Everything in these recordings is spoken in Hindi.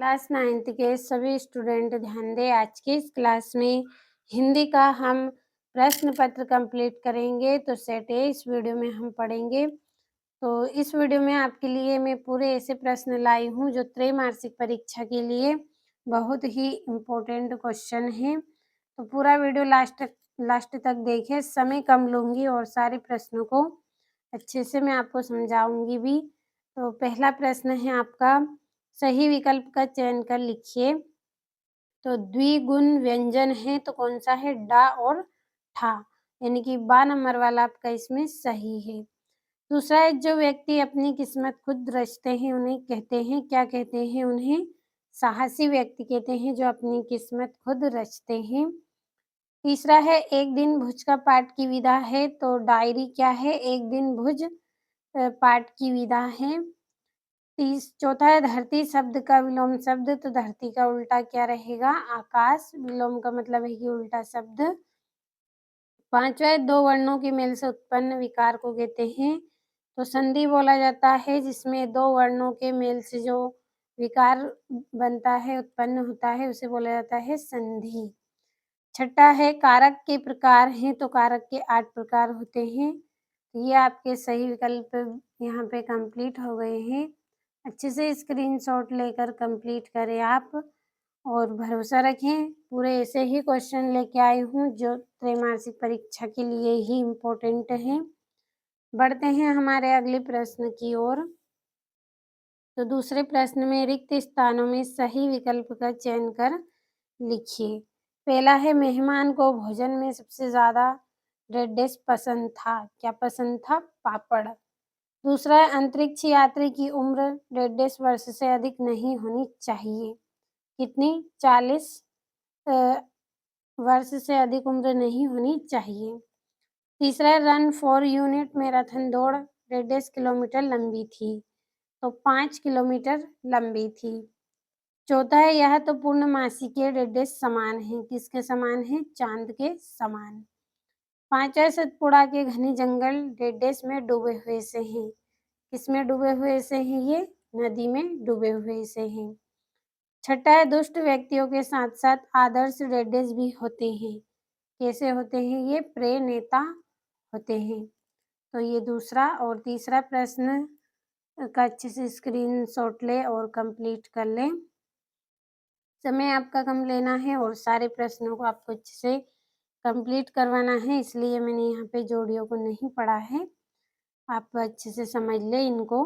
क्लास 9th के सभी स्टूडेंट ध्यान दें। आज की इस क्लास में हिंदी का हम प्रश्न पत्र कंप्लीट करेंगे। तो सेट ए इस वीडियो में हम पढ़ेंगे। तो इस वीडियो में आपके लिए मैं पूरे ऐसे प्रश्न लाई हूँ जो त्रैमासिक परीक्षा के लिए बहुत ही इम्पोर्टेंट क्वेश्चन हैं। तो पूरा वीडियो लास्ट तक देखें। समय कम लूँगी और सारे प्रश्नों को अच्छे से मैं आपको समझाऊँगी भी। तो पहला प्रश्न है आपका, सही विकल्प का चयन कर लिखिए। तो द्विगुण व्यंजन है तो कौन सा है? डा और ठा, यानी कि बा नंबर वाला आपका इसमें सही है। दूसरा है, जो व्यक्ति अपनी किस्मत खुद रचते हैं उन्हें कहते हैं, क्या कहते हैं? उन्हें साहसी व्यक्ति कहते हैं जो अपनी किस्मत खुद रचते हैं। तीसरा है, एक दिन भुज का पाठ की विधा है तो डायरी क्या है? एक दिन भुज पाठ की विधा है। चौथा है, धरती शब्द का विलोम शब्द, तो धरती का उल्टा क्या रहेगा? आकाश। विलोम का मतलब है कि उल्टा शब्द। पांचवा है, दो वर्णों के मेल से उत्पन्न विकार को कहते हैं, तो संधि बोला जाता है जिसमें दो वर्णों के मेल से जो विकार बनता है, उत्पन्न होता है, उसे बोला जाता है संधि। छठा है, कारक के प्रकार हैं तो कारक के 8 प्रकार होते हैं। ये आपके सही विकल्प यहाँ पे कंप्लीट हो गए हैं। अच्छे से स्क्रीनशॉट लेकर कंप्लीट करें आप और भरोसा रखें, पूरे ऐसे ही क्वेश्चन लेके आई हूँ जो त्रैमासिक परीक्षा के लिए ही इम्पोर्टेंट हैं। बढ़ते हैं हमारे अगले प्रश्न की ओर। तो दूसरे प्रश्न में रिक्त स्थानों में सही विकल्प का चयन कर लिखिए। पहला है, मेहमान को भोजन में सबसे ज़्यादा रेड डिश पसंद था, क्या पसंद था? पापड़। दूसरा है, अंतरिक्ष यात्री की उम्र रेड डिश वर्ष से अधिक नहीं होनी चाहिए, कितनी? 40 वर्ष से अधिक उम्र नहीं होनी चाहिए। तीसरा है, रन फॉर यूनिट मैराथन दौड़ रेड डिश किलोमीटर लंबी थी, तो 5 किलोमीटर लंबी थी। चौथा है, यह तो पूर्णमासी के रेड डिश समान है, किसके समान है? चांद के समान। पांचवा, सतपुड़ा के घने जंगल रेड डिश में डूबे हुए से हैं, किसमें डूबे हुए से हैं? ये नदी में डूबे हुए से हैं। छठा है, दुष्ट व्यक्तियों के साथ साथ आदर्श रेड डिश भी होते हैं, कैसे होते हैं? ये प्रिय नेता होते हैं। तो ये दूसरा और तीसरा प्रश्न का अच्छे से स्क्रीनशॉट ले और कंप्लीट कर लें। समय आपका कम लेना है और सारे प्रश्नों को आपको अच्छे से कंप्लीट करवाना है, इसलिए मैंने यहाँ पे जोड़ियों को नहीं पढ़ा है। आप अच्छे से समझ लें इनको।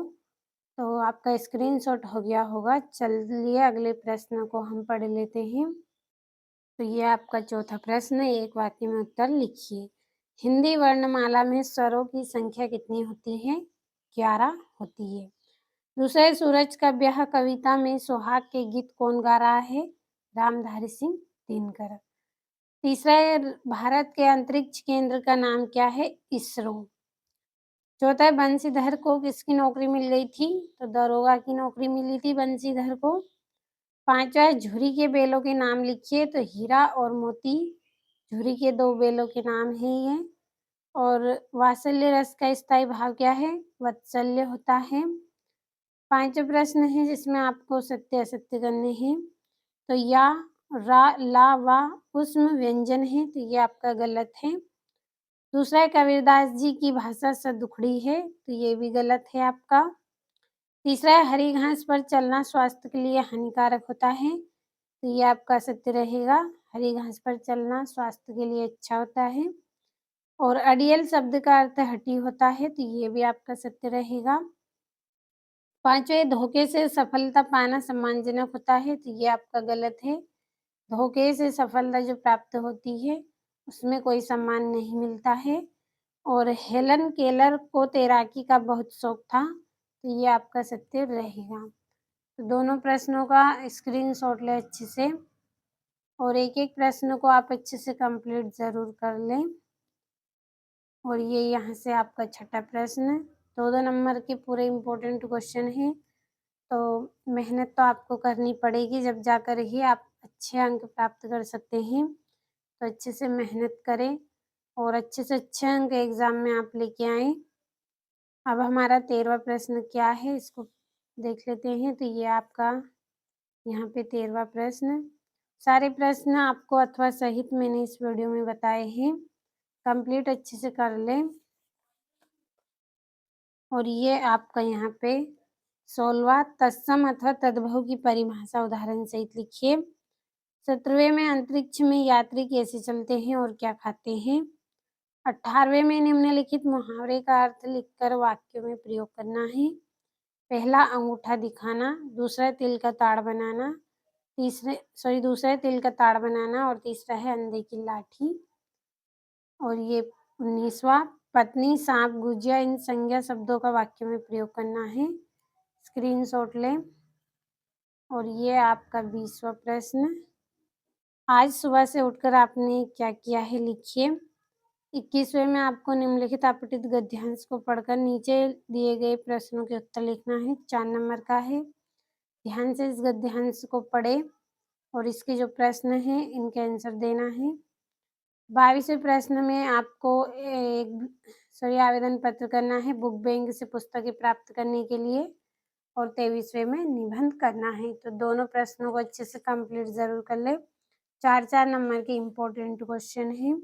तो आपका स्क्रीनशॉट हो गया होगा। चलिए अगले प्रश्न को हम पढ़ लेते हैं। तो ये आपका चौथा प्रश्न है, एक वाक्य में उत्तर लिखिए। हिंदी वर्णमाला में स्वरों की संख्या कितनी होती है? 11 होती है। दूसरा है, सूरज का ब्याह कविता में सुहाग के गीत कौन गा रहा है? रामधारी सिंह दिनकर। तीसरा है, भारत के अंतरिक्ष केंद्र का नाम क्या है? इसरो। चौथा है, बंशीधर को किसकी नौकरी मिल गई थी? तो दरोगा की नौकरी मिली थी बंशीधर को। पांचवा है, झुरी के बेलों के नाम लिखिए, तो हीरा और मोती झुरी के 2 बेलों के नाम हैं ये। और वात्सल्य रस का स्थायी भाव क्या है? वात्सल्य होता है। पांचवा प्रश्न है जिसमें आपको सत्य असत्य करने हैं। तो या, रा, ला, वा उष्म व्यंजन है, तो ये आपका गलत है। दूसरा है, कबीरदास जी की भाषा सदुखड़ी है, तो ये भी गलत है आपका। तीसरा है, हरी घास पर चलना स्वास्थ्य के लिए हानिकारक होता है, तो ये आपका सत्य रहेगा, हरी घास पर चलना स्वास्थ्य के लिए अच्छा होता है। और अड़ियल शब्द का अर्थ हटी होता है, तो ये भी आपका सत्य रहेगा। पांचवें, धोखे से सफलता पाना सम्मानजनक होता है, तो ये आपका गलत है। धोखे से सफलता जो प्राप्त होती है उसमें कोई सम्मान नहीं मिलता है। और हेलन केलर को तैराकी का बहुत शौक था, तो ये आपका सत्य रहेगा। तो दोनों प्रश्नों का स्क्रीनशॉट लें अच्छे से और एक-एक प्रश्न को आप अच्छे से कंप्लीट ज़रूर कर लें। और ये यहाँ से आपका छठा प्रश्न, 2-2 नंबर के पूरे इम्पोर्टेंट क्वेश्चन हैं, तो मेहनत तो आपको करनी पड़ेगी, जब जाकर ही आप अच्छे अंक प्राप्त कर सकते हैं। तो अच्छे से मेहनत करें और अच्छे से अच्छे अंक एग्ज़ाम में आप लेके आएँ। अब हमारा 13वां प्रश्न क्या है इसको देख लेते हैं। तो ये आपका यहाँ पे 13वां प्रश्न। सारे प्रश्न आपको अथवा सहित मैंने इस वीडियो में बताए हैं, कंप्लीट अच्छे से कर लें। और ये आपका यहाँ पे 16वां तत्सम अथवा तद्भव की परिभाषा उदाहरण सहित लिखिए। 17वें में अंतरिक्ष में यात्री कैसे चलते हैं और क्या खाते हैं। 18वें में निम्नलिखित मुहावरे का अर्थ लिखकर वाक्यों में प्रयोग करना है। पहला अंगूठा दिखाना, दूसरा तिल का ताड़ बनाना, दूसरा तिल का ताड़ बनाना और तीसरा है अंधे की लाठी। और ये 19वां पत्नी, सांप, गुजिया इन संज्ञा शब्दों का वाक्य में प्रयोग करना है। स्क्रीनशॉट लें। और ये आपका 20वां प्रश्न। आज सुबह से उठकर आपने क्या किया है लिखिए। 21वें में आपको निम्नलिखित आपतित गद्यांश को पढ़कर नीचे दिए गए प्रश्नों के उत्तर लिखना है। 4 नंबर का है। ध्यान से इस गद्यांश को पढ़े और इसके जो प्रश्न हैं इनके आंसर देना है। 22वें प्रश्न में आपको आवेदन पत्र करना है बुक बैंक से पुस्तकें प्राप्त करने के लिए। और 23वें में निबंध करना है। तो दोनों प्रश्नों को अच्छे से कंप्लीट जरूर कर ले। 4-4 नंबर के इम्पोर्टेंट क्वेश्चन हैं।